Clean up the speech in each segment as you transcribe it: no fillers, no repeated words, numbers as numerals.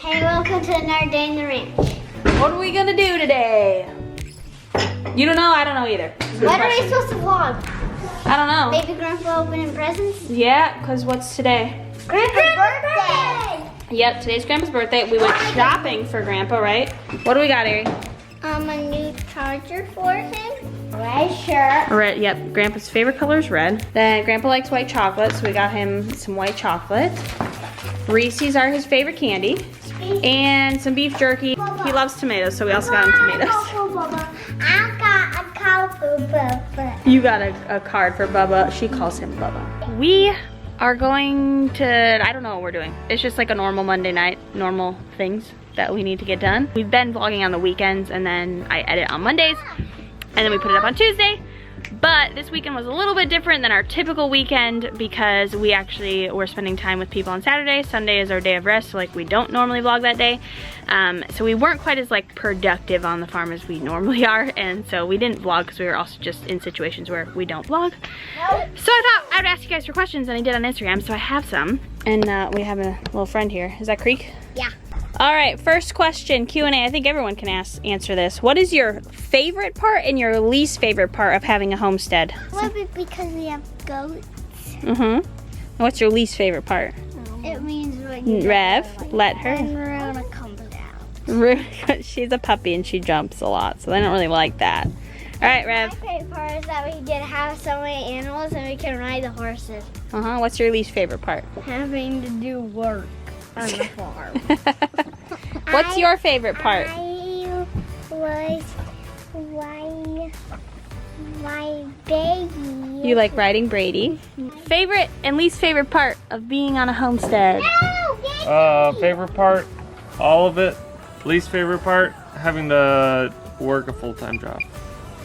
Hey, welcome to another day in the ranch. What are we gonna do today? You don't know? I don't know either. What are we supposed to vlog? I don't know. Maybe Grandpa opening presents? Yeah, because what's today? Grandpa's birthday! Yep, today's Grandpa's birthday. We went shopping for Grandpa, right? What do we got, Ari? A new charger for him. Red shirt. Red, yep. Grandpa's favorite color is red. Then Grandpa likes white chocolate, so we got him some white chocolate. Reese's are his favorite candy. And some beef jerky. He loves tomatoes, so we also got him tomatoes. I got a card for Bubba. You got a card for Bubba. She calls him Bubba. We are going to, I don't know what we're doing. It's just like a normal Monday night, normal things that we need to get done. We've been vlogging on the weekends, and then I edit on Mondays, and then we put it up on Tuesday. But this weekend was a little bit different than our typical weekend because we actually were spending time with people on Saturday. Sunday is our day of rest, so like we don't normally vlog that day. So we weren't quite as like productive on the farm as we normally are, and so we didn't vlog because we were also just in situations where we don't vlog. So I thought I would ask you guys for questions, and I did on Instagram, so I have some. And we have a little friend here. Is that Creek? Yeah. All right, first question, Q&A. I think everyone can answer this. What is your favorite part and your least favorite part of having a homestead? Well, because we have goats. Mm-hmm. What's your least favorite part? It means when you Rev, let her. and Rona comes out. She's a puppy and she jumps a lot, so they don't really like that. All right, Rev. My favorite part is that we get to have so many animals and we can ride the horses. Uh-huh. What's your least favorite part? Having to do work on the farm. What's your favorite part? I was my baby. You like riding Brady. Favorite and least favorite part of being on a homestead? Favorite part, all of it. Least favorite part, having to work a full-time job.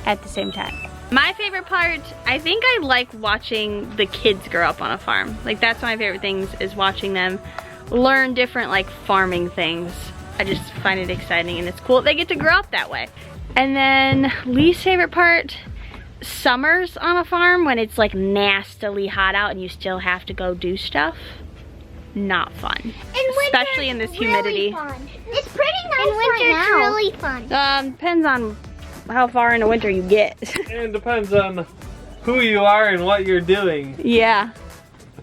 At the same time. My favorite part, I think I like watching the kids grow up on a farm. Like that's one of my favorite things, is watching them learn different like farming things. I just find it exciting, and it's cool that they get to grow up that way. And then least favorite part, summers on a farm when it's like nastily hot out and you still have to go do stuff. Not fun. Especially in this humidity. Fun. It's pretty nice right now. It's really fun. Depends on how far into winter you get. And it depends on who you are and what you're doing. Yeah.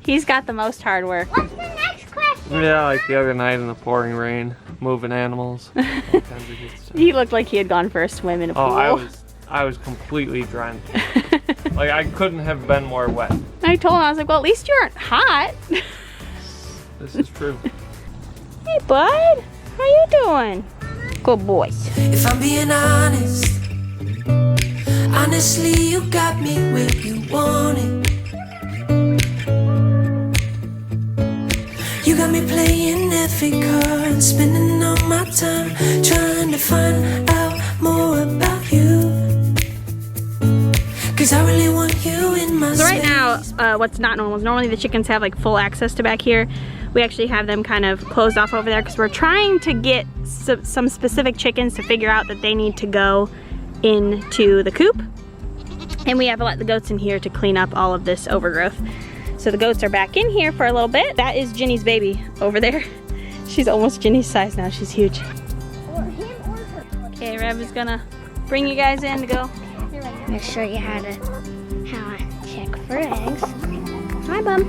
He's got the most hard work. What's the next question? Yeah, like the other night in the pouring rain, moving animals. All kinds of good stuff. He looked like he had gone for a swim in a pool. Oh, I was completely drenched. Like I couldn't have been more wet. I told him, I was like, well, at least you aren't hot. This is true. Hey, bud. How you doing? Good boy. If I'm being honest, honestly, you got me where you want it. You got me playing every card and spending all my time trying to find out more about you. 'Cause I really want you in my So right space. now, what's not normal is normally the chickens have like full access to back here. We actually have them kind of closed off over there because we're trying to get some specific chickens to figure out that they need to go into the coop. And we have to let the goats in here to clean up all of this overgrowth. So the goats are back in here for a little bit. That is Ginny's baby over there. She's almost Ginny's size now. She's huge. Okay, Rev is gonna bring you guys in to go. I'm gonna show you how to check for eggs. Hi, Bum.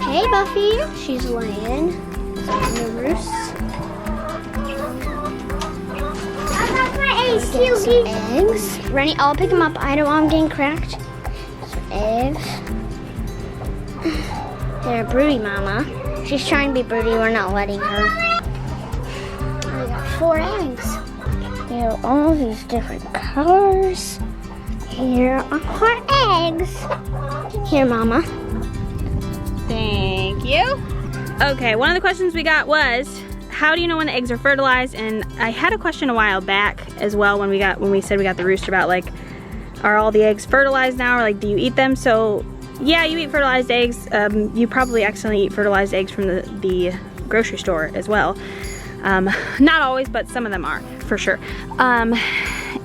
Hey, Buffy. She's laying on the roost. Eggs. Rennie, I'll pick them up. I don't want them getting cracked. Some eggs. They're a broody mama. She's trying to be broody. We're not letting her. I got 4 eggs. Here are all these different colors. Here are our eggs. Here, Mama. Thank you. Okay, one of the questions we got was, how do you know when the eggs are fertilized? And I had a question a while back as well when we said we got the rooster about like, are all the eggs fertilized now, or like, do you eat them? So yeah, you eat fertilized eggs. You probably accidentally eat fertilized eggs from the grocery store as well. Not always, but some of them are, for sure.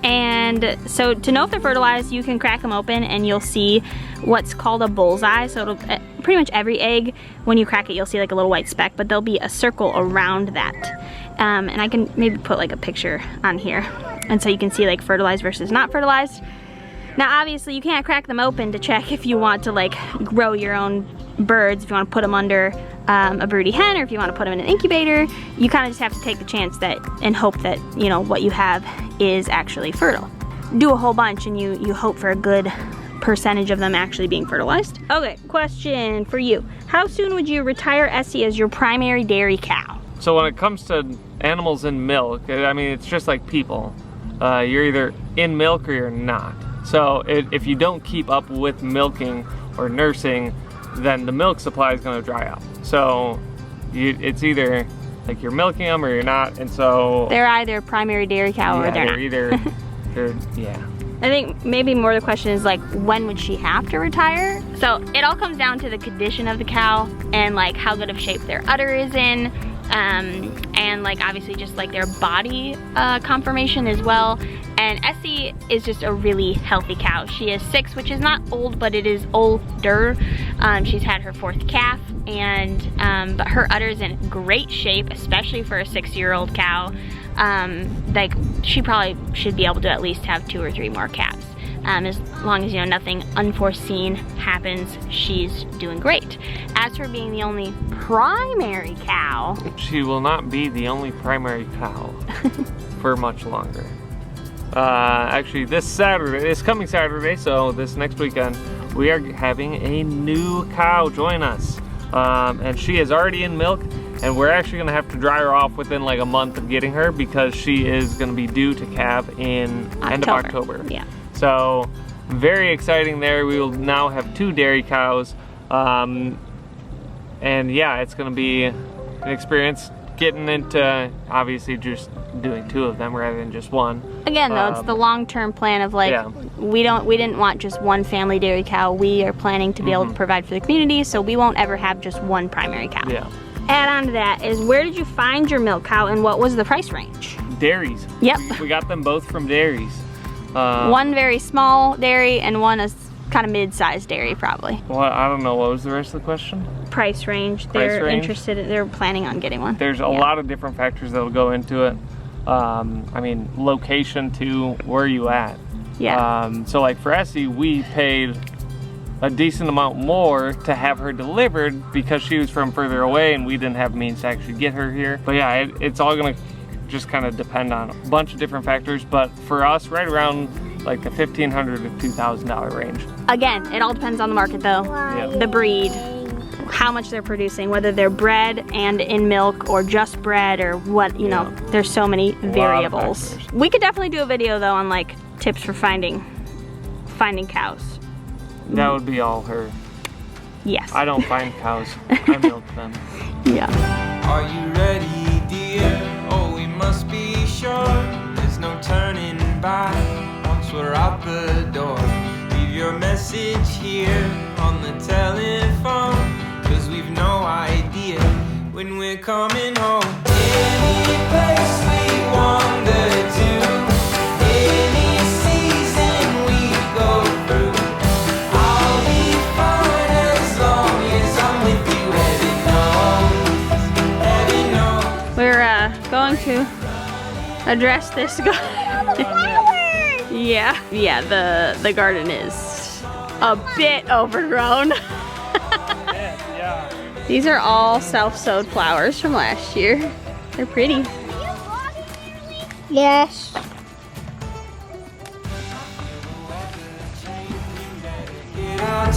And so to know if they're fertilized, you can crack them open and you'll see what's called a bullseye. So it'll pretty much every egg, when you crack it, you'll see like a little white speck, but there'll be a circle around that. And I can maybe put like a picture on here. And so you can see like fertilized versus not fertilized. Now obviously you can't crack them open to check if you want to like grow your own birds, if you want to put them under a broody hen, or if you want to put them in an incubator. You kind of just have to take the chance that and hope that, you know, what you have is actually fertile. Do a whole bunch and you hope for a good percentage of them actually being fertilized. Okay, question for you. How soon would you retire Essie as your primary dairy cow? So when it comes to animals in milk, I mean, it's just like people. You're either in milk or you're not. So if you don't keep up with milking or nursing, then the milk supply is going to dry up. So it's either like you're milking them or you're not, and so they're either primary dairy cow or they're not. Yeah. I think maybe more the question is like, when would she have to retire? So it all comes down to the condition of the cow and like how good of shape their udder is in, and like obviously just like their body conformation as well. And Essie is just a really healthy cow. She is 6, which is not old, but it is older. She's had her 4th calf, and but her udder is in great shape, especially for a 6-year-old cow. Like she probably should be able to at least have 2 or 3 more calves. As long as, you know, nothing unforeseen happens, she's doing great. As for being the only primary cow, she will not be the only primary cow for much longer. Actually, this coming Saturday, so this next weekend, we are having a new cow join us. And she is already in milk, and we're actually gonna have to dry her off within like a month of getting her, because she is gonna be due to calve in end of October. Yeah. So very exciting there. We will now have 2 dairy cows. And yeah, it's gonna be an experience getting into obviously just doing 2 of them rather than just 1. Again though, it's the long-term plan of like, yeah. we didn't want just 1 family dairy cow. We are planning to be able to provide for the community, so we won't ever have just 1 primary cow. Yeah. Add on to that is, where did you find your milk cow and what was the price range? Dairies. Yep. We got them both from dairies. 1 very small dairy and 1 is kind of mid-sized dairy probably. Well, I don't know, what was the rest of the question? Price range. They're interested in, they're planning on getting 1. There's a lot of different factors that'll go into it. I mean, location too, where are you at? Yeah. So like for Essie, we paid a decent amount more to have her delivered because she was from further away and we didn't have means to actually get her here. But yeah, it's all gonna just kind of depend on a bunch of different factors. But for us, right around like the $1,500 to $2,000 range. Again, it all depends on the market though. Yep. The breed, how much they're producing, whether they're bred and in milk or just bred or what, you know, there's so many variables. We could definitely do a video though on like tips for finding cows. That would be all her. Yes. I don't find cows, I milk them. Yeah. Are you ready, dear? Oh, we must be sure there's no turning back once we're out the door. Leave your message here on the telephone, 'cause we've no idea when we're coming home. Any place we wander to, any season we go through, I'll be fine as long as I'm with you. Heaven knows. We're going to address this yeah, the garden is a bit overgrown. Yeah. These are all self-sowed flowers from last year. They're pretty. Yes. Get out,